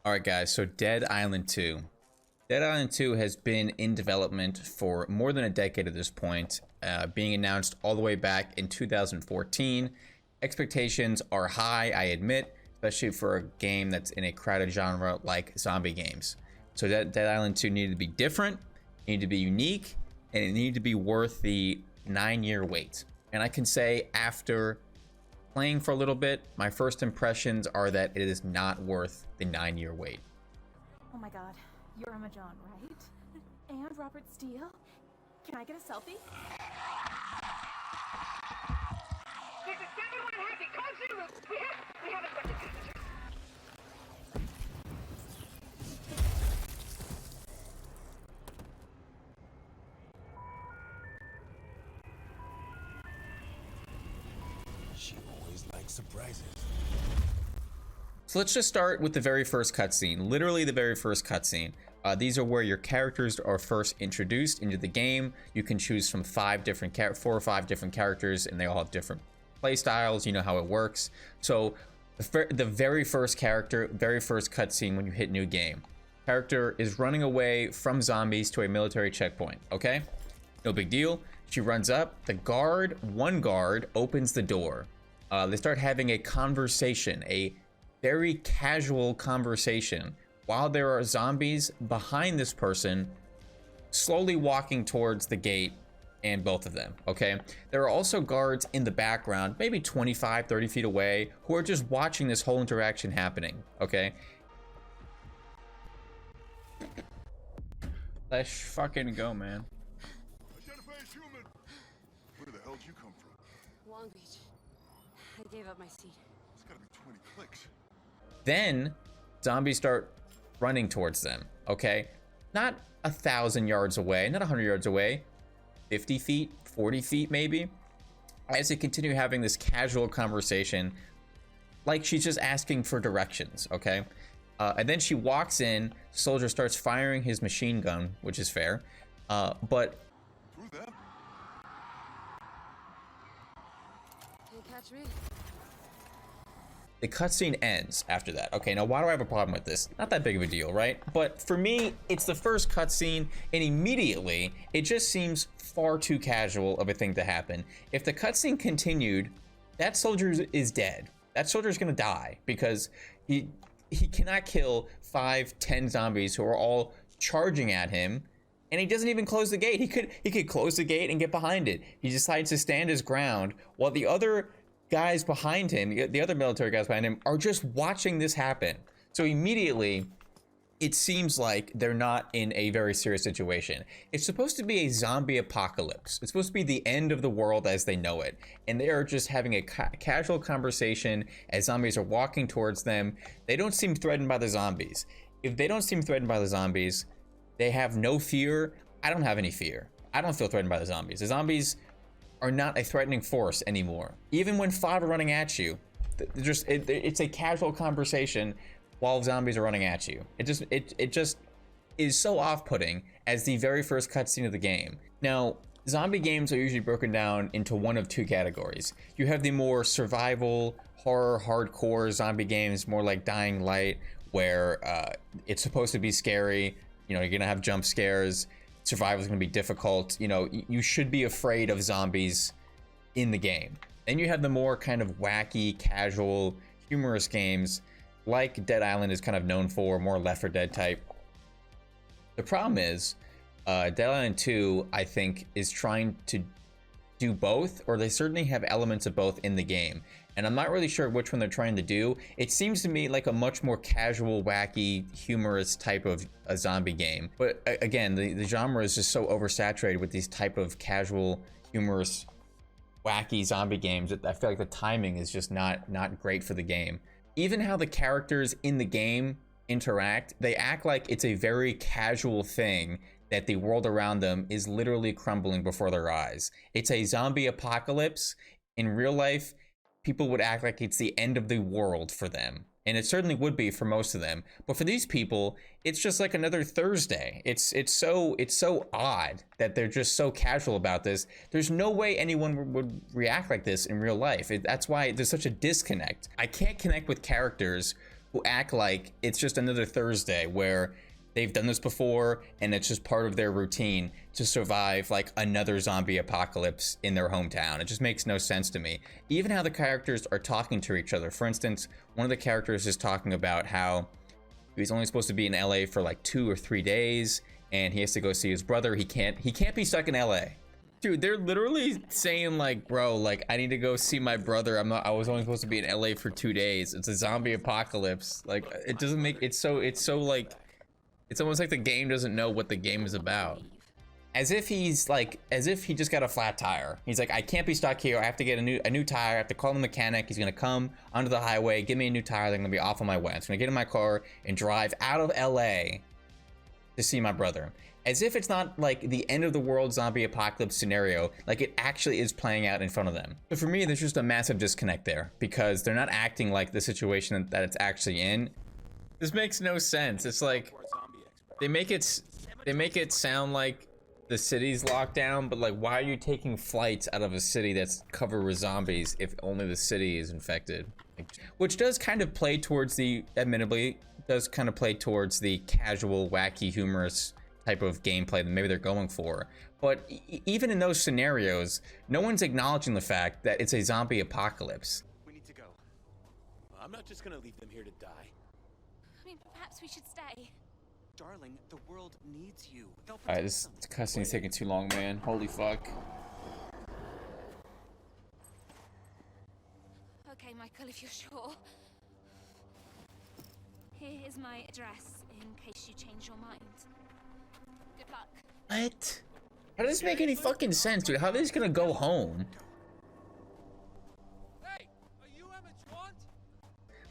All right, guys, so Dead Island 2. Dead Island 2 has been in development for more than a decade at this point, being announced all the way back in 2014. Expectations are high, I admit, especially for a game that's in a crowded genre like zombie games. So Dead Island 2 needed to be different, needed to be unique, and it needed to be worth the 9-year wait. And I can say after playing for a little bit, my first impressions are that it is not worth the 9-year wait. Oh my god, you're Emma John, right? And Robert Steele? Can I get a selfie? This is 7-1 Happy, code zero. We have a second passenger. She always likes surprises. So let's just start with the very first cutscene, literally the very first cutscene. These are where your characters are first introduced into the game. You can choose from 4 or 5 different characters, and they all have different play styles. You know how it works. So the very first character, very first cutscene when you hit new game, character is running away from zombies to a military checkpoint. Okay, no big deal. She runs up. One guard opens the door. They start having a conversation, a very casual conversation, while there are zombies behind this person slowly walking towards the gate, and both of them. Okay, there are also guards in the background, maybe 25-30 feet away, who are just watching this whole interaction happening. Okay, let's fucking go, man. Identify as human. Where the hell did you come from? Long Beach. I gave up my seat. It's gotta be 20 clicks. Then zombies start running towards them. Okay, not 1,000 yards away, not 100 yards away, 50 feet, 40 feet maybe, as they continue having this casual conversation like she's just asking for directions. Okay, and then she walks in. Soldier starts firing his machine gun, which is fair, but Through them? Can't catch me. the cutscene ends after that. Okay, now why do I have a problem with this? Not that big of a deal, right? But for me, it's the first cutscene, and immediately it just seems far too casual of a thing to happen. If the cutscene continued, that soldier is dead. That soldier is gonna die because he cannot kill 5-10 zombies who are all charging at him, and he doesn't even close the gate. He could close the gate and get behind it. He decides to stand his ground while the other guys behind him, the other military guys behind him, are just watching this happen. So immediately, it seems like they're not in a very serious situation. It's supposed to be a zombie apocalypse. It's supposed to be the end of the world as they know it. And they are just having a casual conversation as zombies are walking towards them. They don't seem threatened by the zombies. If they don't seem threatened by the zombies, they have no fear. I don't have any fear. I don't feel threatened by the zombies. The zombies are not a threatening force anymore. Even when 5 are running at you, it's a casual conversation while zombies are running at you. It just is so off-putting as the very first cutscene of the game. Now, zombie games are usually broken down into one of 2 categories. You have the more survival, horror, hardcore zombie games, more like Dying Light, where it's supposed to be scary. You know, you're gonna have jump scares. Survival is going to be difficult. You know, you should be afraid of zombies in the game. Then you have the more kind of wacky, casual, humorous games like Dead Island is kind of known for, more Left 4 Dead type. The problem is, Dead Island 2, I think, is trying to do both, or they certainly have elements of both in the game. And I'm not really sure which one they're trying to do. It seems to me like a much more casual, wacky, humorous type of a zombie game. But again, the genre is just so oversaturated with these type of casual, humorous, wacky zombie games that I feel like the timing is just not great for the game. Even how the characters in the game interact, they act like it's a very casual thing, that the world around them is literally crumbling before their eyes. It's a zombie apocalypse. In real life, people would act like it's the end of the world for them. And it certainly would be for most of them. But for these people, it's just like another Thursday. It's so odd that they're just so casual about this. There's no way anyone would react like this in real life. That's why there's such a disconnect. I can't connect with characters who act like it's just another Thursday where they've done this before and it's just part of their routine to survive like another zombie apocalypse in their hometown. It just makes no sense to me. Even how the characters are talking to each other. For instance, one of the characters is talking about how he's only supposed to be in LA for like 2 or 3 days and he has to go see his brother. He can't be stuck in LA. Dude, they're literally saying like, bro, like I need to go see my brother. I was only supposed to be in LA for 2 days. It's a zombie apocalypse. Like it doesn't make it's so like it's almost like the game doesn't know what the game is about. As if he just got a flat tire. He's like, I can't be stuck here. I have to get a new tire. I have to call the mechanic. He's gonna come onto the highway, give me a new tire. Then I'm gonna be off on my way. I'm just gonna get in my car and drive out of LA to see my brother. As if it's not like the end of the world zombie apocalypse scenario, like it actually is playing out in front of them. But for me, there's just a massive disconnect there because they're not acting like the situation that it's actually in. This makes no sense. It's like they make it sound like the city's locked down, but like why are you taking flights out of a city that's covered with zombies if only the city is infected? Which does kind of play towards the, admittedly, does kind of play towards the casual, wacky, humorous type of gameplay that maybe they're going for. But even in those scenarios, no one's acknowledging the fact that it's a zombie apocalypse. We need to go. I'm not just gonna leave them here to die. I mean, perhaps we should stay. Darling, the world needs you. Alright, this cutscene's taking too long, man. Holy fuck. Okay, Michael, if you're sure. Here is my address in case you change your mind. Good luck. What? How does this make any fucking sense, dude? How are they just gonna go home? Hey, are you Emma Trant?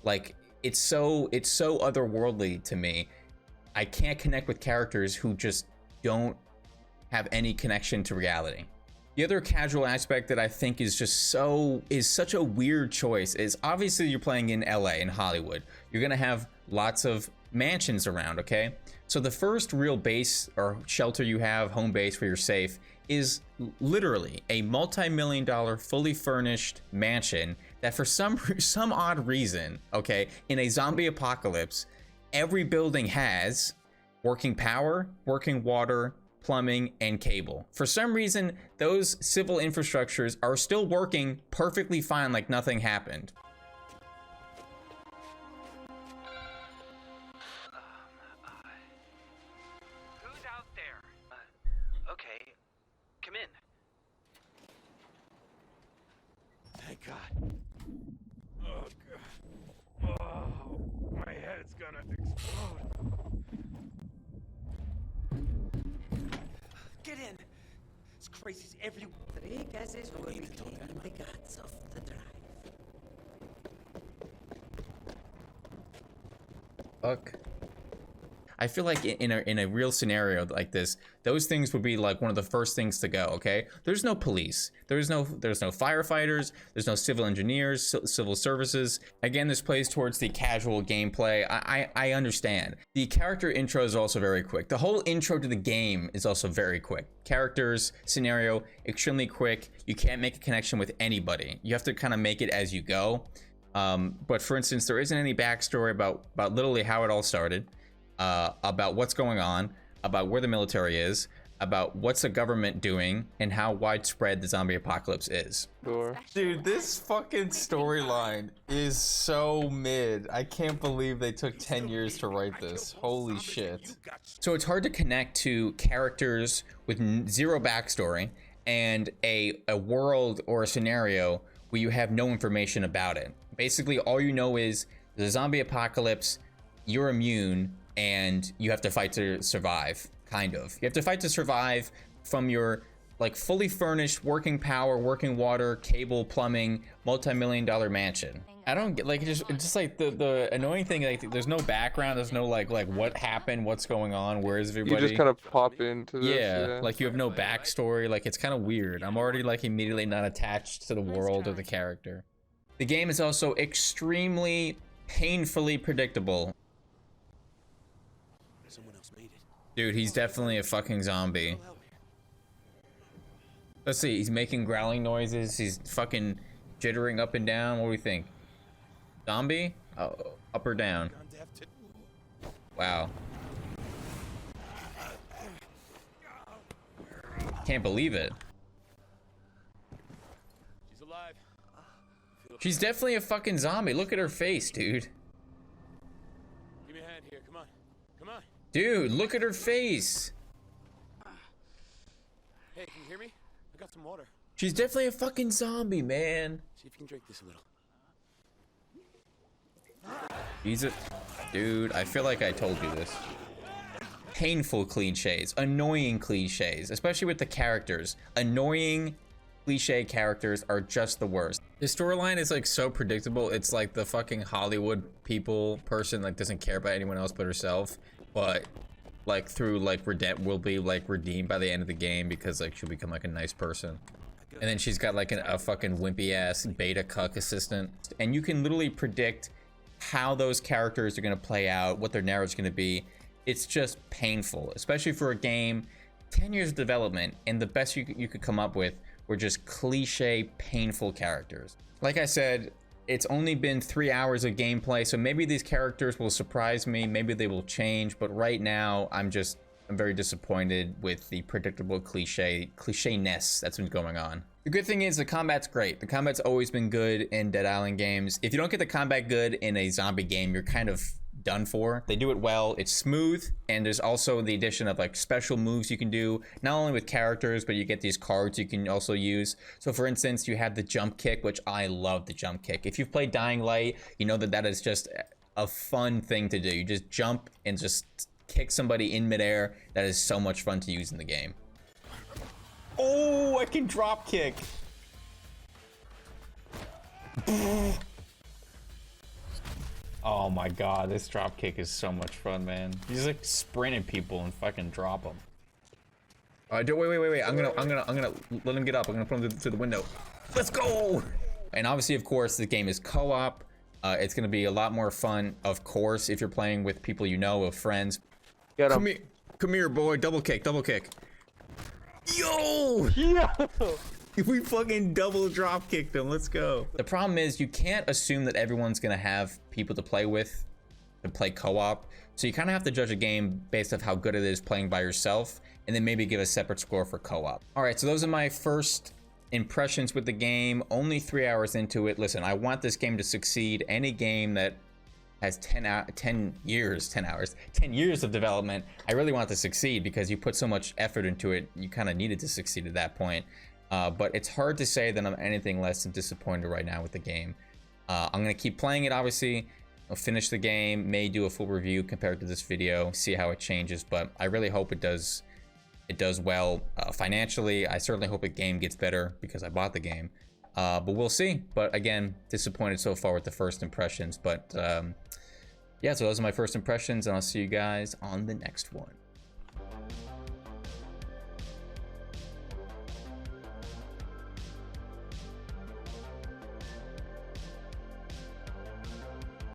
Like, it's so otherworldly to me. I can't connect with characters who just don't have any connection to reality. The other casual aspect that I think is just such a weird choice is obviously you're playing in LA, in Hollywood. You're gonna have lots of mansions around, okay? So the first real base or shelter you have, home base where you're safe, is literally a multi-million-dollar fully furnished mansion that for some odd reason, okay, in a zombie apocalypse, every building has working power, working water, plumbing, and cable. For some reason, those civil infrastructures are still working perfectly fine like nothing happened. Who's out there? Okay, come in. Thank God. Oh, God. Oh, my head's gonna explode. Get in. It's crazy's everywhere. Three gases will be clear my guts off the drive. Fuck. I feel like in a real scenario like this, those things would be like one of the first things to go, okay? There's no police. There's no firefighters. There's no civil engineers, civil services. Again, this plays towards the casual gameplay. I understand. The character intro is also very quick. The whole intro to the game is also very quick. Characters, scenario, extremely quick. You can't make a connection with anybody. You have to kind of make it as you go. But for instance, there isn't any backstory about literally how it all started. About what's going on, about where the military is, about what's the government doing, and how widespread the zombie apocalypse is. Dude, this fucking storyline is so mid. I can't believe they took 10 years to write this. Holy shit. So it's hard to connect to characters with zero backstory and a world or a scenario where you have no information about it. Basically, all you know is the zombie apocalypse, you're immune, and you have to fight to survive, kind of. You have to fight to survive from your like fully furnished, working power, working water, cable, plumbing, multi-million-dollar mansion. I don't get like just like the annoying thing, like there's no background, there's no like what happened, what's going on, where is everybody? You just kind of pop into this. Yeah, like you have no backstory, like it's kind of weird. I'm already like immediately not attached to the world or the character. The game is also extremely painfully predictable. Someone else made it. Dude, he's definitely a fucking zombie. Let's see, he's making growling noises, he's fucking jittering up and down. What do we think? Zombie? Oh. Up or down? Gone deaf too. Wow. Can't believe it. She's alive. She's definitely a fucking zombie. Look at her face, dude. Give me a hand here. Come on. Come on. Dude, look at her face. Hey, can you hear me? I got some water. She's definitely a fucking zombie, man. See if you can drink this a little. Jesus. Dude, I feel like I told you this. Painful cliches, annoying cliches, especially with the characters. Annoying cliche characters are just the worst. The storyline is like so predictable. It's like the fucking Hollywood person like doesn't care about anyone else but herself, but like through like will be like redeemed by the end of the game because like she'll become like a nice person. And then she's got like a fucking wimpy ass beta cuck assistant, and you can literally predict how those characters are going to play out, what their narrative's going to be. It's just painful, especially for a game 10 years of development, and the best you could come up with were just cliche painful characters. Like I said, it's only been 3 hours of gameplay, so maybe these characters will surprise me, maybe they will change, but right now I'm very disappointed with the predictable cliche-ness that's been going on. The good thing is the combat's great. The combat's always been good in Dead Island games. If you don't get the combat good in a zombie game, you're kind of done for. They do it well, it's smooth, and there's also the addition of like special moves you can do, not only with characters, but you get these cards you can also use. So for instance, you have the jump kick, which I love the jump kick. If you've played Dying Light, you know that is just a fun thing to do. You just jump and just kick somebody in midair. That is so much fun to use in the game. Oh, I can drop kick. Oh my god, this drop kick is so much fun, man. You just like sprinting people and fucking drop them. Wait. I'm gonna let him get up. I'm gonna put him through the window. Let's go. And obviously, of course, the game is co-op. It's gonna be a lot more fun, of course, if you're playing with people you know, with friends. Get him. Come here, boy. Double kick. Yo! Yeah. We fucking double drop kicked him. Let's go. The problem is you can't assume that everyone's gonna have people to play with, to play co-op. So you kind of have to judge a game based off how good it is playing by yourself, and then maybe give a separate score for co-op. All right, so those are my first impressions with the game. Only 3 hours into it. Listen, I want this game to succeed. Any game that has 10 years of development, I really want it to succeed because you put so much effort into it. You kind of needed to succeed at that point. But it's hard to say that I'm anything less than disappointed right now with the game. I'm gonna keep playing it, obviously. I'll finish the game, may do a full review compared to this video, see how it changes, but I really hope it does well financially. I certainly hope the game gets better because I bought the game. But we'll see. But again, disappointed so far with the first impressions. But yeah, so those are my first impressions, and I'll see you guys on the next one.